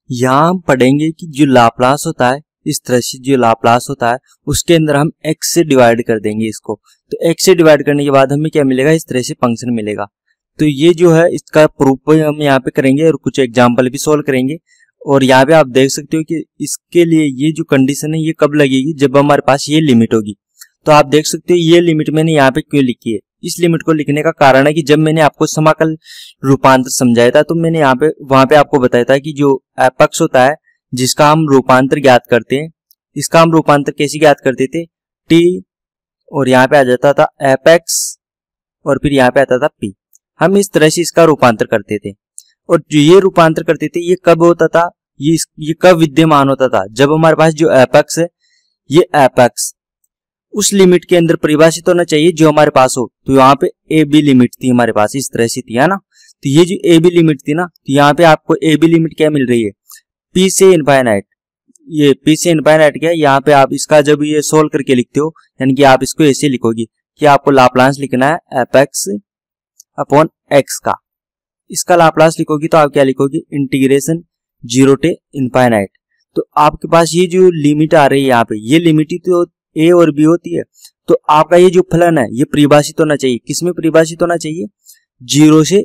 यहाँ हम पढ़ेंगे कि जो लाप्लास होता है, इस तरह से जो लाप्लास होता है उसके अंदर हम x से डिवाइड कर देंगे इसको। तो x से डिवाइड करने के बाद हमें क्या मिलेगा, इस तरह से फंक्शन मिलेगा। तो ये जो है इसका प्रूफ हम यहाँ पे करेंगे और कुछ एग्जाम्पल भी सोल्व करेंगे। और यहाँ पे आप देख सकते हो कि इसके लिए ये जो कंडीशन है ये कब लगेगी, जब हमारे पास ये लिमिट होगी। तो आप देख सकते हो ये लिमिट मैंने यहाँ पे क्यों लिखी है। इस लिमिट को लिखने का कारण है कि जब मैंने आपको समाकल रूपांतर समझाया था तो मैंने वहां पे आपको बताया था कि जो एपेक्स होता है जिसका हम रूपांतर ज्ञात करते हैं, इसका हम रूपांतर कैसे ज्ञात करते थे, t और यहाँ पे आ जाता था एपेक्स और फिर यहाँ पे आता था p। हम इस तरह से इसका रूपांतर करते थे। और जो ये रूपांतर करते थे ये कब होता था, ये कब विद्यमान होता था, जब हमारे पास जो एपेक्स है ये एपेक्स उस लिमिट के अंदर परिभाषित होना चाहिए जो हमारे पास हो। तो यहाँ पे ए बी लिमिट थी हमारे पास, इस तरह से थी, है ना। तो ये जो ए बी लिमिट थी ना, तो यहाँ पे आपको ए बी लिमिट क्या मिल रही है, पी से इनफाइनाइट। ये पी से इनफाइनाइट क्या है, यहाँ पे आप इसका जब ये सोल्व करके लिखते हो यानी कि आप इसको ऐसे लिखोगे कि आपको लाप्लास लिखना है एपेक्स अपॉन एक्स का। इसका लाप्लास लिखोगी तो आप क्या लिखोगे, इंटीग्रेशन 0 to इनफाइनाइट। तो आपके पास ये जो लिमिट आ रही है यहाँ पे, ये लिमिट ही तो ए और बी होती है। तो आपका ये जो फलन है ये परिभाषित होना चाहिए, किसमें परिभाषित होना चाहिए, 0 से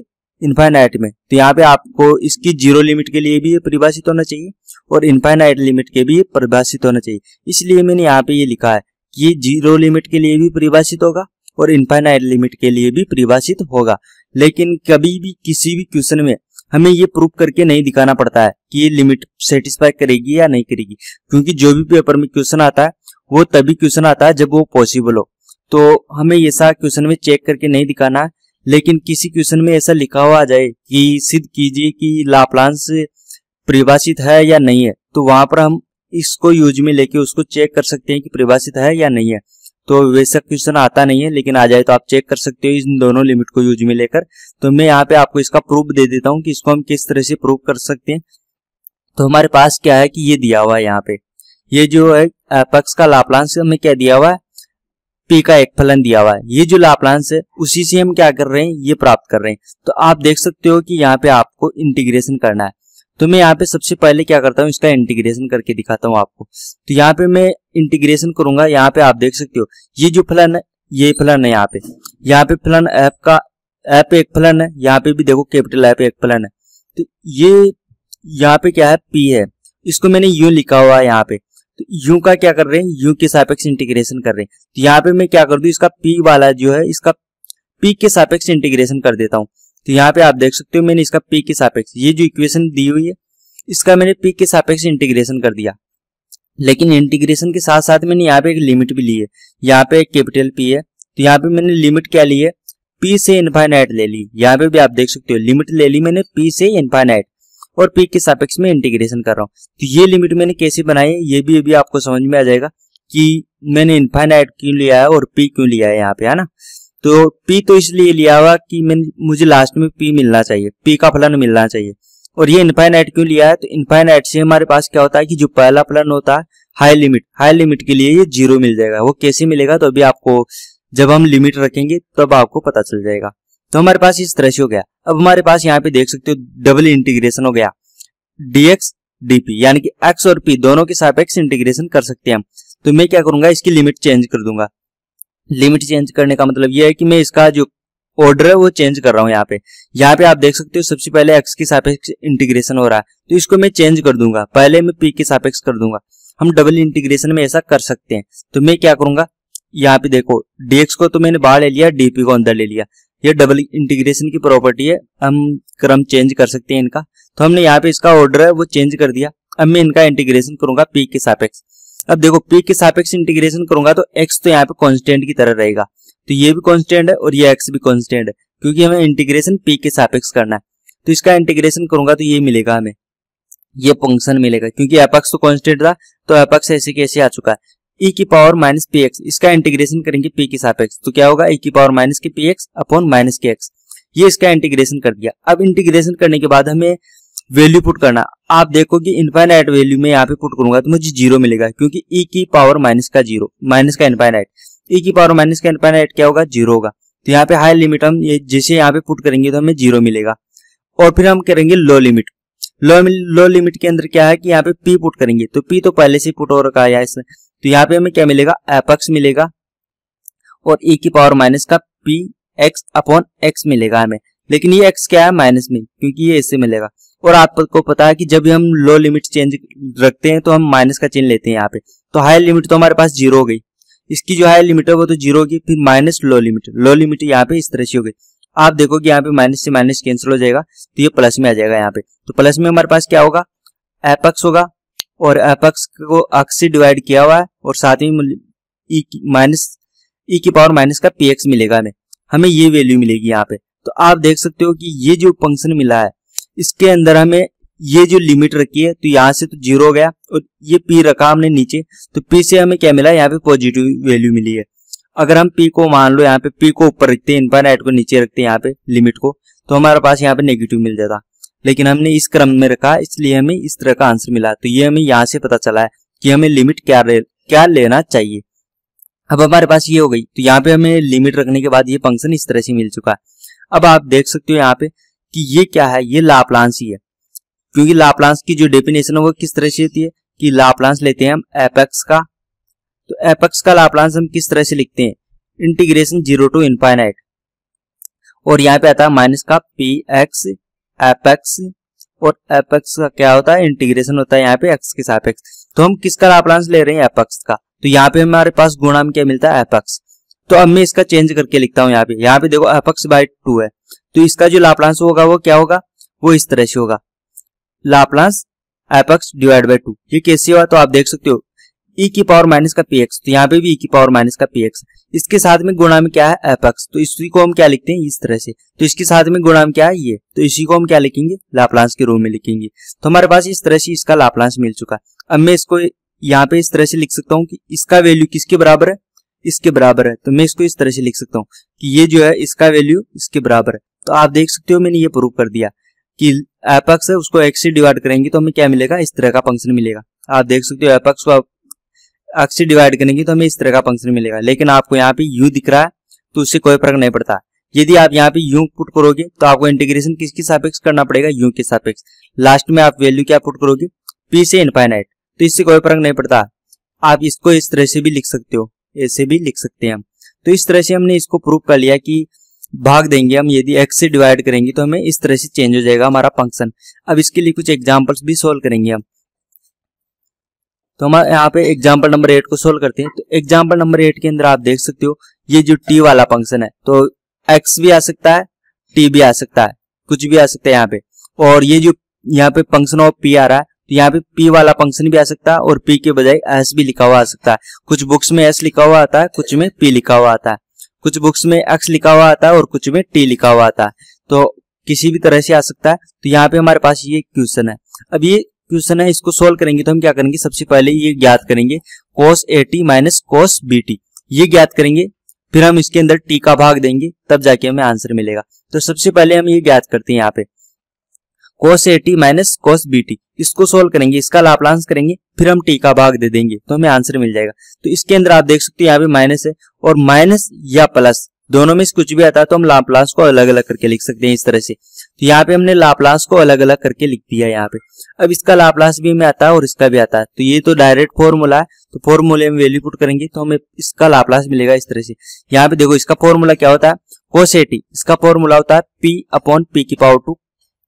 इनफाइनाइट में। तो यहाँ पे आपको इसकी 0 लिमिट के लिए भी ये परिभाषित होना चाहिए और इनफाइनाइट लिमिट के भी ये परिभाषित होना चाहिए। इसलिए मैंने यहाँ पे ये लिखा है कि ये 0 लिमिट के लिए भी परिभाषित होगा और इनफाइनाइट लिमिट के लिए भी परिभाषित होगा। लेकिन कभी भी किसी भी क्वेश्चन में हमें ये प्रूफ करके नहीं दिखाना पड़ता है कि ये लिमिट सेटिस्फाई करेगी या नहीं करेगी, क्योंकि जो भी पेपर में क्वेश्चन आता है वो तभी क्वेश्चन आता है जब वो पॉसिबल हो। तो हमें ऐसा क्वेश्चन में चेक करके नहीं दिखाना है। लेकिन किसी क्वेश्चन में ऐसा लिखा हुआ आ जाए कि सिद्ध कीजिए कि लाप्लास परिभाषित है या नहीं है, तो वहां पर हम इसको यूज में लेके उसको चेक कर सकते हैं कि परिभाषित है या नहीं है। तो वैसा क्वेश्चन आता नहीं है, लेकिन आ जाए तो आप चेक कर सकते हो इन दोनों लिमिट को यूज में लेकर। तो मैं यहाँ पे आपको इसका प्रूफ दे देता हूँ कि इसको हम किस तरह से प्रूफ कर सकते हैं। तो हमारे पास क्या है कि ये दिया हुआ है यहाँ पे, ये जो है एपेक्स का लाप्लास हमें क्या दिया हुआ है, p का एक फलन दिया हुआ है। ये जो लाप्लास है उसी से हम क्या कर रहे हैं, ये प्राप्त कर रहे हैं। तो आप देख सकते हो कि यहाँ पे आपको इंटीग्रेशन करना है। तो मैं यहाँ पे सबसे पहले क्या करता हूँ, इसका इंटीग्रेशन करके दिखाता हूँ आपको। तो यहाँ पे मैं इंटीग्रेशन करूंगा। यहाँ पे आप देख सकते हो ये जो फलन है ये फलन है, यहाँ पे फलन एफ एक फलन है, यहाँ पे भी देखो कैपिटल एफ एक फलन है। तो ये यहाँ पे क्या है, p है, इसको मैंने यूं लिखा हुआ है यहाँ पे। तो यू का क्या कर रहे हैं, यू के सापेक्ष इंटीग्रेशन कर रहे हैं। तो यहाँ पे मैं क्या कर दूं, इसका p वाला जो है इसका p के सापेक्ष इंटीग्रेशन कर देता हूँ। तो यहाँ पे आप देख सकते हो मैंने इसका p के सापेक्ष, ये जो इक्वेशन दी हुई है इसका मैंने p के सापेक्ष इंटीग्रेशन कर दिया। लेकिन इंटीग्रेशन के साथ साथ मैंने यहाँ पे एक लिमिट भी ली है, यहाँ पे एक कैपिटल p है। तो यहाँ पे मैंने लिमिट क्या ली है, p से इनफाइनाइट ले ली। यहाँ पे भी आप देख सकते हो लिमिट ले ली मैंने p से इनफाइनाइट और p के सापेक्ष में इंटीग्रेशन कर रहा हूँ। तो ये लिमिट मैंने कैसे बनाई है ये भी अभी आपको समझ में आ जाएगा कि मैंने इनफाइनाइट क्यों लिया है और p क्यों लिया है यहाँ पे, है ना। तो p तो इसलिए लिया हुआ कि मुझे लास्ट में p मिलना चाहिए, p का फलन मिलना चाहिए। और ये इनफाइनाइट क्यों लिया है, तो इनफाइनाइट से हमारे पास क्या होता है कि जो पहला फलन होता है हाई लिमिट के लिए ये 0 मिल जाएगा। वो कैसे मिलेगा, तो अभी आपको जब हम लिमिट रखेंगे तब आपको पता चल जाएगा। तो हमारे पास इस तरह से हो गया। अब हमारे पास यहाँ पे देख सकते हो डबल इंटीग्रेशन हो गया, dx dp, यानी कि x और p दोनों के सापेक्ष इंटीग्रेशन कर सकते हैं हम। तो मैं क्या करूंगा, इसकी लिमिट चेंज कर दूंगा। लिमिट चेंज करने का मतलब यह है कि मैं इसका जो ऑर्डर है वो चेंज कर रहा हूँ। यहाँ पे आप देख सकते हो सबसे पहले x के सापेक्ष इंटीग्रेशन हो रहा है, तो इसको मैं चेंज कर दूंगा, पहले मैं p के सापेक्ष कर दूंगा। हम डबल इंटीग्रेशन में ऐसा कर सकते हैं। तो मैं क्या करूंगा, यहाँ पे देखो dx को तो मैंने बाहर ले लिया, dp को अंदर ले लिया। ये डबल इंटीग्रेशन की प्रॉपर्टी है, हम क्रम चेंज कर सकते हैं इनका। तो हमने यहाँ पे इसका ऑर्डर है वो चेंज कर दिया। अब मैं इनका इंटीग्रेशन करूंगा p के सापेक्ष। अब देखो p के सापेक्ष इंटीग्रेशन करूंगा तो x तो यहाँ पे कांस्टेंट की तरह रहेगा, तो ये भी कांस्टेंट है और ये x भी कांस्टेंट है, क्योंकि हमें इंटीग्रेशन p के सापेक्ष करना है। तो इसका इंटीग्रेशन करूंगा तो ये मिलेगा, हमें ये फंक्शन मिलेगा, क्योंकि एपेक्स तो कांस्टेंट था तो एपेक्स ऐसे कैसे आ चुका है, e की पावर माइनस पी एक्स। इसका इंटीग्रेशन करेंगे p के सापेक्ष तो क्या होगा, e की पावर माइनस के पी एक्स अपॉन माइनस के एक्स। ये इसका इंटीग्रेशन कर दिया। अब इंटीग्रेशन करने के बाद हमें वैल्यू पुट करना। आप देखो कि इनफाइनाइट वैल्यू में यहाँ पे पुट करूंगा तो मुझे 0 मिलेगा, क्योंकि e की पावर माइनस का 0, माइनस का इनफाइनाइट, e की पावर माइनस का इनफाइनाइट क्या होगा, 0 होगा। तो यहाँ पे हाई लिमिट हम जैसे यहाँ पे पुट करेंगे तो हमें 0 मिलेगा। और फिर हम करेंगे लो लिमिट। लो लिमिट के अंदर क्या है कि यहाँ पे पी पुट करेंगे, तो पी तो पहले से पुट हो रखा है इसमें, तो यहाँ पे हमें क्या मिलेगा, एफ एक्स मिलेगा और e की पावर माइनस का पी एक्स अपॉन एक्स मिलेगा हमें। लेकिन ये x क्या है, माइनस में, क्योंकि ये इससे मिलेगा। और आपको पता है कि जब भी हम लो लिमिट चेंज रखते हैं तो हम माइनस का चिन्ह लेते हैं यहाँ पे। तो हायर लिमिट तो हमारे पास 0 हो गई, इसकी जो हायर लिमिट है वो तो 0 होगी, फिर माइनस लो लिमिट यहाँ पे इस तरह से हो गई। आप देखो कि यहाँ पे माइनस से माइनस कैंसिल हो जाएगा, तो ये प्लस में आ जाएगा यहाँ पे। तो प्लस में हमारे पास क्या होगा, एफ एक्स होगा, और एफ एक्स को एक्स से डिवाइड किया हुआ है, और साथ में ई की पावर माइनस का पी एक्स मिलेगा हमें ये वैल्यू मिलेगी यहाँ पे। तो आप देख सकते हो कि ये जो फंक्शन मिला है इसके अंदर हमें ये जो लिमिट रखी है, तो यहाँ से तो 0 हो गया, और ये p रखा हमने नीचे, तो p से हमें क्या मिला, यहाँ पे पॉजिटिव वैल्यू मिली है। अगर हम p को मान लो यहाँ पे p को ऊपर रखते हैं, इनफाइनाइट को नीचे रखते हैं यहाँ पे लिमिट को, तो हमारे पास यहाँ पे नेगेटिव मिल जाता। लेकिन हमने इस क्रम में रखा, इसलिए हमें इस तरह का आंसर मिला। तो ये हमें यहाँ से पता चला है कि हमें लिमिट क्या लेना चाहिए। अब हमारे पास ये हो गई, तो यहाँ पे हमें लिमिट रखने के बाद ये फंक्शन इस तरह से मिल चुका है। अब आप देख सकते हो यहाँ पे कि ये क्या है, ये लाप्लास ही है, क्योंकि लाप्लास की जो डेफिनेशन है वो किस तरह से होती है कि लाप्लास लेते हैं हम एफ एक्स का, तो एफ एक्स का लाप्लास हम किस तरह से लिखते हैं, इंटीग्रेशन 0 टू इनफाइनाइट, और यहाँ पे आता है माइनस का पी एक्स एफ एक्स, और एफ एक्स का क्या होता है, इंटीग्रेशन होता है यहाँ पे एक्स के सापेक्ष। तो हम किसका लाप्लास ले रहे हैं, एफ एक्स का, तो यहाँ पे हमारे पास गुणा में क्या मिलता है, एफ एक्स। तो अब मैं इसका चेंज करके लिखता हूँ यहाँ पे देखो एफ एक्स बाई 2 है, तो इसका जो लाप्लास होगा वो क्या होगा, वो इस तरह से होगा, Laplace F X divide by 2। ये कैसे हुआ, तो आप देख सकते हो e की पावर माइनस का पी एक्स, तो यहाँ पे भी e की पावर माइनस का पी एक्स, इसके साथ में गुणा में क्या है, एफ एक्स, तो इसी को हम क्या लिखते हैं, इस तरह से। तो इसके साथ में गुणा में क्या है, ये, तो इसी को हम क्या लिखेंगे, लाप्लास के रूप में लिखेंगे। तो हमारे पास इस तरह से इसका लाप्लास मिल चुका है। अब मैं इसको यहाँ पे इस तरह से लिख सकता हूँ कि इसका वैल्यू किसके बराबर है, इसके बराबर है। तो मैं इसको इस तरह से लिख सकता हूँ कि ये जो है इसका वैल्यू इसके बराबर है। तो आप देख सकते हो मैंने ये प्रूव कर दिया कि एफ एक्स है उसको एक्स से डिवाइड करेंगे तो हमें क्या मिलेगा, इस तरह का फंक्शन मिलेगा। आप देख सकते हो एफ एक्स को एक्स से डिवाइड करेंगे तो हमें इस तरह का फंक्शन मिलेगा। लेकिन आपको यहाँ पे यू दिख रहा है तो उससे कोई फर्क नहीं पड़ता। यदि आप यहाँ पे यू पुट करोगे तो आपको इंटीग्रेशन किसके सापेक्ष करना पड़ेगा, यू के सापेक्ष। लास्ट में आप वैल्यू क्या पुट करोगे, पी से इनफाइनाइट, तो इससे कोई फर्क नहीं पड़ता। आप इसको इस तरह से भी लिख सकते हो, ऐसे भी लिख सकते हैं हम। तो इस तरह से हमने इसको प्रूव कर लिया कि भाग देंगे हम, यदि x से डिवाइड करेंगे तो हमें इस तरह से चेंज हो जाएगा हमारा फंक्शन। अब इसके लिए कुछ एग्जांपल्स भी सोल्व करेंगे हम। तो हम यहाँ पे एग्जांपल नंबर 8 को सोल्व करते हैं। तो एग्जांपल नंबर 8 के अंदर आप देख सकते हो ये जो t वाला फंक्शन है, तो x भी आ सकता है, t भी आ सकता है, कुछ भी आ सकता है यहाँ पे। और ये जो यहाँ पे फंक्शन ऑफ p आ रहा है, तो यहाँ पे p वाला फंक्शन भी आ सकता है और p के बजाय s भी लिखा हुआ आ सकता है। कुछ बुक्स में s लिखा हुआ आता है, कुछ में p लिखा हुआ आता है, कुछ बुक्स में x लिखा हुआ आता है और कुछ में t लिखा हुआ आता है। तो किसी भी तरह से आ सकता है। तो यहाँ पे हमारे पास ये क्वेश्चन है। अब ये क्वेश्चन है, इसको सोल्व करेंगे तो हम क्या करेंगे, सबसे पहले ये ज्ञात करेंगे cos AT minus cos BT, ये ज्ञात करेंगे। फिर हम इसके अंदर t का भाग देंगे, तब जाके हमें आंसर मिलेगा। तो सबसे पहले हम ये ज्ञात करते हैं यहाँ पे cos AT minus cos BT, इसको सोल्व करेंगे, इसका लाप्लास करेंगे, फिर हम t का भाग दे देंगे तो हमें आंसर मिल जाएगा। तो इसके अंदर आप देख सकते हो यहाँ पे माइनस है, और माइनस या प्लस दोनों में से कुछ भी आता है तो हम लाप्लास को अलग अलग करके लिख सकते हैं इस तरह से। तो यहाँ पे हमने लाप्लास को अलग अलग करके लिख दिया है यहाँ पे। अब इसका लाप्लास भी हमें आता है और इसका भी आता है, तो ये तो डायरेक्ट फॉर्मूला है, तो फॉर्मूले में वैल्यू पुट करेंगे तो हमें इसका लाप्लास मिलेगा इस तरह से। यहाँ पे देखो इसका फॉर्मूला क्या होता है, cos AT, इसका फॉर्मूला होता है p अपॉन p की पावर 2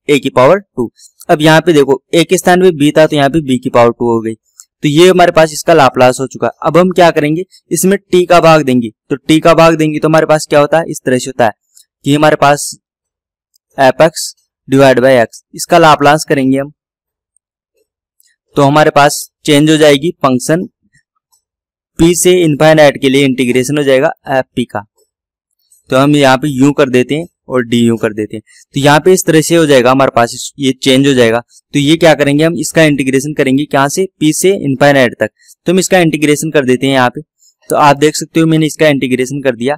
a की पावर 2। अब यहाँ पे देखो a के स्थान पे b था तो यहाँ पे b की पावर 2 हो गई, तो ये हमारे पास इसका लाप्लास हो चुका। अब हम क्या करेंगे, इसमें t का भाग देंगे, तो t का भाग देंगे तो हमारे पास क्या होता है, इस तरह से होता है कि हमारे पास F X divide by X, इसका लाप्लास करेंगे हम तो हमारे पास चेंज हो जाएगी फंक्शन, p से इनफाइनाइट के लिए इंटीग्रेशन हो जाएगा एफ पी का। तो हम यहाँ पे u कर देते हैं और डी यू कर देते हैं, तो यहाँ पे इस तरह से हो जाएगा हमारे पास, ये चेंज हो जाएगा। तो ये क्या करेंगे, हम इसका इंटीग्रेशन करेंगे क्या से, p से इनफाइनाइट तक, तो हम इसका इंटीग्रेशन कर देते हैं यहाँ पे। तो आप देख सकते हो मैंने इसका इंटीग्रेशन कर दिया।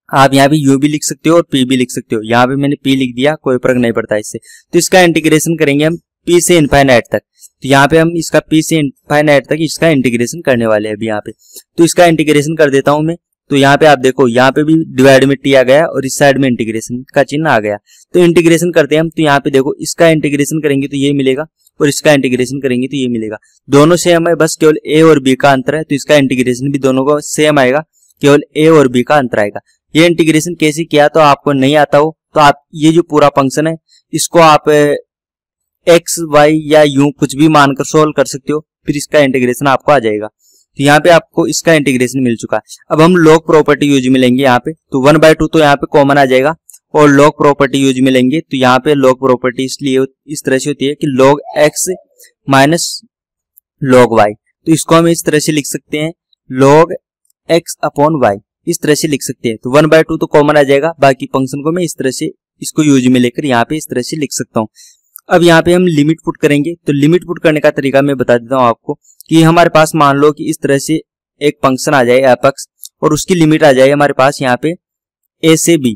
आप यहाँ पे u भी लिख सकते हो और p भी लिख सकते हो, यहाँ पे मैंने p लिख दिया, कोई फर्क नहीं पड़ता इससे। तो इसका इंटीग्रेशन करेंगे हम p से इनफाइनाइट तक, तो यहाँ पे हम इसका p से इनफाइनाइट तक इसका इंटीग्रेशन करने वाले हैं अभी यहाँ पे। तो इसका इंटीग्रेशन कर देता हूँ मैं, तो यहाँ पे आप देखो, यहाँ पे भी डिवाइड में टी आ गया और इस साइड में इंटीग्रेशन का चिन्ह आ गया। तो इंटीग्रेशन करते हैं हम, तो यहाँ पे देखो इसका इंटीग्रेशन करेंगे तो ये मिलेगा और इसका इंटीग्रेशन करेंगे तो ये मिलेगा। दोनों सेम है, बस केवल ए और बी का अंतर है, तो इसका इंटीग्रेशन भी दोनों का सेम आएगा, केवल ए और बी का अंतर आएगा। ये इंटीग्रेशन कैसे किया तो आपको नहीं आता हो तो आप ये जो पूरा फंक्शन है इसको आप एक्स वाई या यूं कुछ भी मानकर सोल्व कर सकते हो, फिर इसका इंटीग्रेशन आपको आ जाएगा। तो यहाँ पे आपको इसका इंटीग्रेशन मिल चुका है। अब हम लॉग प्रॉपर्टी यूज में लेंगे यहाँ पे, तो 1/2 तो यहाँ पे कॉमन आ जाएगा और लॉग प्रॉपर्टी यूज में लेंगे तो यहाँ पे लॉग प्रॉपर्टी इसलिए इस तरह से होती है कि log x minus log y, तो इसको हम इस तरह से लिख सकते हैं लॉग एक्स अपॉन वाई, इस तरह से लिख सकते हैं। तो 1/2 तो कॉमन आ जाएगा, बाकी फंक्शन को मैं इस तरह से इसको यूज में लेकर यहाँ पे इस तरह से लिख सकता हूँ। अब यहाँ पे हम लिमिट पुट करेंगे, तो लिमिट पुट करने का तरीका मैं बता देता हूँ आपको कि हमारे पास मान लो कि इस तरह से एक फंक्शन आ जाए एफ एक्स और उसकी लिमिट आ जाए हमारे पास यहाँ पे ए से बी।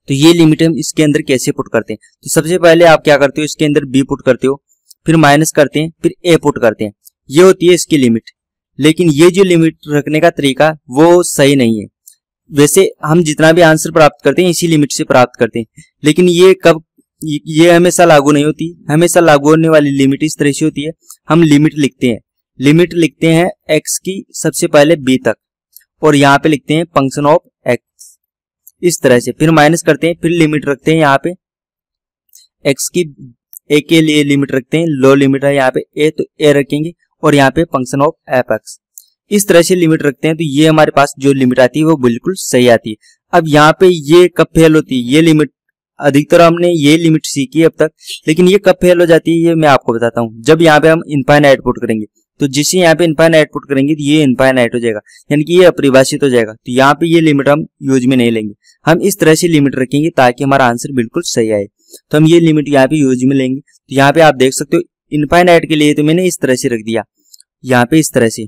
तो ये लिमिट हम इसके अंदर कैसे पुट करते हैं, तो सबसे पहले आप क्या करते हो, इसके अंदर बी पुट करते हो, फिर माइनस करते हैं, फिर ए पुट करते हैं, ये होती है इसकी लिमिट। लेकिन ये जो लिमिट रखने का तरीका वो सही नहीं है। वैसे हम जितना भी आंसर प्राप्त करते हैं इसी लिमिट से प्राप्त करते हैं, लेकिन ये हमेशा लागू नहीं होती। हमेशा लागू होने वाली लिमिट इस तरह से होती है, हम लिमिट लिखते हैं x की सबसे पहले b तक और यहाँ पे लिखते हैं फंक्शन ऑफ x इस तरह से, फिर माइनस करते हैं, फिर लिमिट रखते हैं यहाँ पे x की a के लिए लिमिट रखते हैं, लो लिमिट है यहाँ पे a तो a रखेंगे और यहाँ पे फंक्शन ऑफ एफ एक्स इस तरह से लिमिट रखते हैं। तो ये हमारे पास जो लिमिट आती है वो बिल्कुल सही आती है। अब यहाँ पे ये कब फेल होती है, ये लिमिट अधिकतर हमने ये लिमिट सीखी है अब तक, लेकिन ये कब फेल हो जाती है ये मैं आपको बताता हूँ। जब यहाँ पे हम इनफाइनाइट पुट करेंगे, तो जिससे यहाँ पे इनफाइनाइट पुट करेंगे तो ये इनफाइनाइट हो जाएगा, यानी कि ये अपरिभाषित हो जाएगा। तो यहाँ पे ये लिमिट हम यूज में नहीं लेंगे, हम इस तरह से लिमिट रखेंगे ताकि हमारा आंसर बिल्कुल सही आए। तो हम ये लिमिट यहाँ पे यूज में लेंगे। तो यहाँ पे आप देख सकते हो इनफाइनाइट के लिए तो मैंने इस तरह से रख दिया यहाँ पे इस तरह से,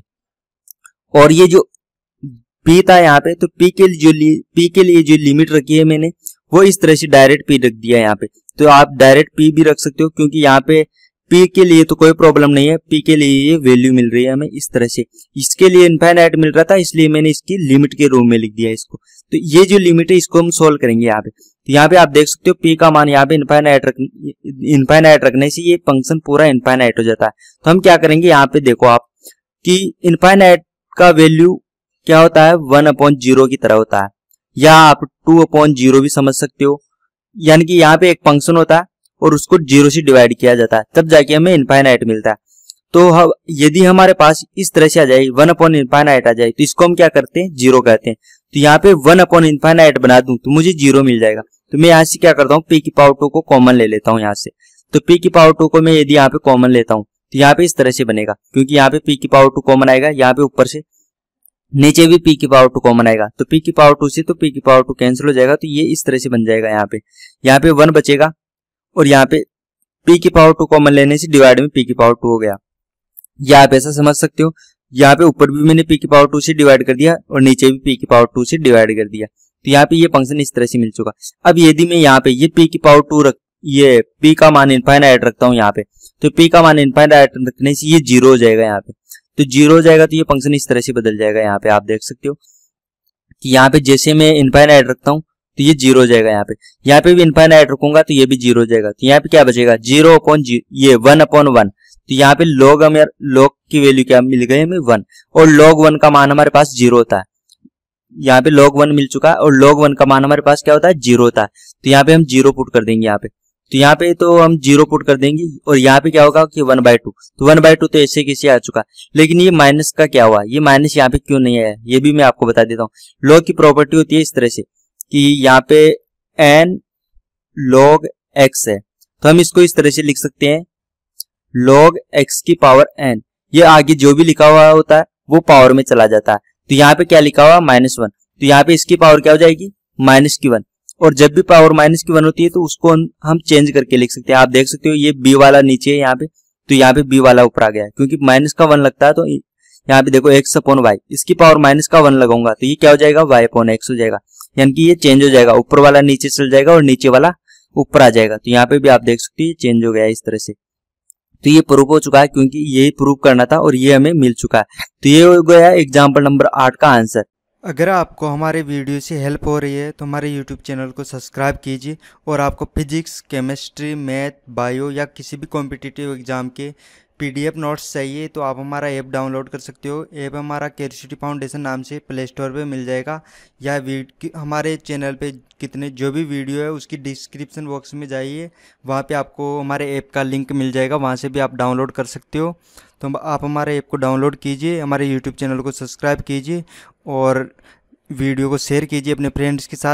और ये जो p था यहाँ पे, तो p के लिए जो लिमिट रखी है मैंने वो इस तरह से डायरेक्ट p रख दिया यहाँ पे। तो आप डायरेक्ट p भी रख सकते हो क्योंकि यहाँ पे p के लिए तो कोई प्रॉब्लम नहीं है, p के लिए ये वैल्यू मिल रही है हमें इस तरह से। इसके लिए इनफाइनाइट मिल रहा था इसलिए मैंने इसकी लिमिट के रूप में लिख दिया इसको। तो ये जो लिमिट है इसको हम सोल्व करेंगे यहाँ पे। तो यहाँ पे आप देख सकते हो p का मान यहाँ पे इनफाइनाइट रखने से ये फंक्शन पूरा इनफाइनाइट हो जाता है। तो हम क्या करेंगे, यहाँ पे देखो आप कि इनफाइनाइट का वैल्यू क्या होता है 1/0 की तरह होता है, या आप 2/0 भी समझ सकते हो। यानी कि यहाँ पे एक फंक्शन होता है और उसको 0 से डिवाइड किया जाता है तब जाके हमें इनफाइनाइट मिलता है। तो यदि हमारे पास इस तरह से आ जाए 1/इनफाइनाइट आ जाए तो इसको हम क्या करते हैं, 0 कहते हैं। तो यहाँ पे 1/इनफाइनाइट बना दूं तो मुझे 0 मिल जाएगा। तो मैं यहाँ से क्या करता हूँ, p की पावर 2 को कॉमन ले लेता हूँ यहाँ से। तो p की पावर 2 को मैं यदि यहाँ पे कॉमन लेता हूँ तो यहाँ पे इस तरह से बनेगा, क्योंकि यहाँ पे p की पावर 2 कॉमन आएगा, यहाँ पे ऊपर से नीचे भी p की पावर 2 कॉमन आएगा। तो p की पावर 2 से तो p की पावर 2 कैंसिल हो जाएगा, तो ये इस तरह से बन जाएगा। यहाँ पे 1 बचेगा और यहाँ पे p की पावर 2 कॉमन लेने से डिवाइड में p की पावर 2 हो गया। या आप ऐसा समझ सकते हो, यहाँ पे ऊपर भी मैंने p की पावर 2 से डिवाइड कर दिया और नीचे भी p की पावर 2 से डिवाइड कर दिया। तो यहाँ पे ये फंक्शन इस तरह से मिल चुका। अब यदि मैं यहाँ पे ये p की पावर 2 ये p का मान इनफाइनाइट रखता हूँ यहाँ पे, तो p का मान इनफाइनाइट रखने से ये 0 हो जाएगा यहाँ पे। तो 0 हो जाएगा तो ये फंक्शन इस तरह से बदल जाएगा। यहाँ पे आप देख सकते हो कि यहाँ पे जैसे मैं इनफाइनाइट रखता हूँ तो ये 0 हो जाएगा। यहाँ पे भी इनफाइनाइट रखूंगा तो ये भी 0 हो जाएगा। तो यहाँ पे क्या बचेगा, 0/0 ये 1/1। तो यहाँ पे log की वैल्यू क्या मिल गई हमें 1, और log 1 का मान हमारे पास 0 होता है। यहाँ पे log 1 मिल चुका है और log 1 का मान हमारे पास क्या होता है, 0 होता है। तो यहाँ पे हम 0 पुट कर देंगे यहाँ पे। तो यहाँ पे तो हम 0 पुट कर देंगे और यहाँ पे क्या होगा कि 1/2। तो 1/2 तो ऐसे कैसे आ चुका, लेकिन ये माइनस का क्या हुआ, ये माइनस यहाँ पे क्यों नहीं आया ये भी मैं आपको बता देता हूँ। लॉग की प्रॉपर्टी होती है इस तरह से कि यहाँ पे n log x है, तो हम इसको इस तरह से लिख सकते हैं log x की पावर n। ये आगे जो भी लिखा हुआ होता है वो पावर में चला जाता है। तो यहाँ पे क्या लिखा हुआ -1, तो यहाँ पे इसकी पावर क्या हो जाएगी -1। और जब भी पावर -1 होती है तो उसको हम चेंज करके लिख सकते हैं। आप देख सकते हो ये b वाला नीचे है यहाँ पे, तो यहाँ पे b वाला ऊपर आ गया है क्योंकि -1 लगता है। तो यहाँ पे देखो x/y, इसकी पावर -1 लगाऊंगा तो ये क्या हो जाएगा, y/x हो जाएगा। यानी कि ये चेंज हो जाएगा, ऊपर वाला नीचे चल जाएगा और नीचे वाला ऊपर आ जाएगा। तो यहाँ पे भी आप देख सकते हो ये चेंज हो गया इस तरह से। तो ये प्रूफ हो चुका है क्योंकि यही प्रूफ करना था और ये हमें मिल चुका है। तो ये हो गया एग्जाम्पल नंबर 8 का आंसर। अगर आपको हमारे वीडियो से हेल्प हो रही है तो हमारे यूट्यूब चैनल को सब्सक्राइब कीजिए। और आपको फिजिक्स, केमिस्ट्री, मैथ, बायो या किसी भी कॉम्पिटिटिव एग्ज़ाम के पीडीएफ नोट्स चाहिए तो आप हमारा ऐप डाउनलोड कर सकते हो। ऐप हमारा क्यूरियोसिटी फाउंडेशन नाम से प्ले स्टोर पे मिल जाएगा, या हमारे चैनल पे कितने जो भी वीडियो है उसकी डिस्क्रिप्शन बॉक्स में जाइए, वहाँ पे आपको हमारे ऐप का लिंक मिल जाएगा, वहाँ से भी आप डाउनलोड कर सकते हो। तो आप हमारे ऐप को डाउनलोड कीजिए, हमारे यूट्यूब चैनल को सब्सक्राइब कीजिए और वीडियो को शेयर कीजिए अपने फ्रेंड्स के साथ।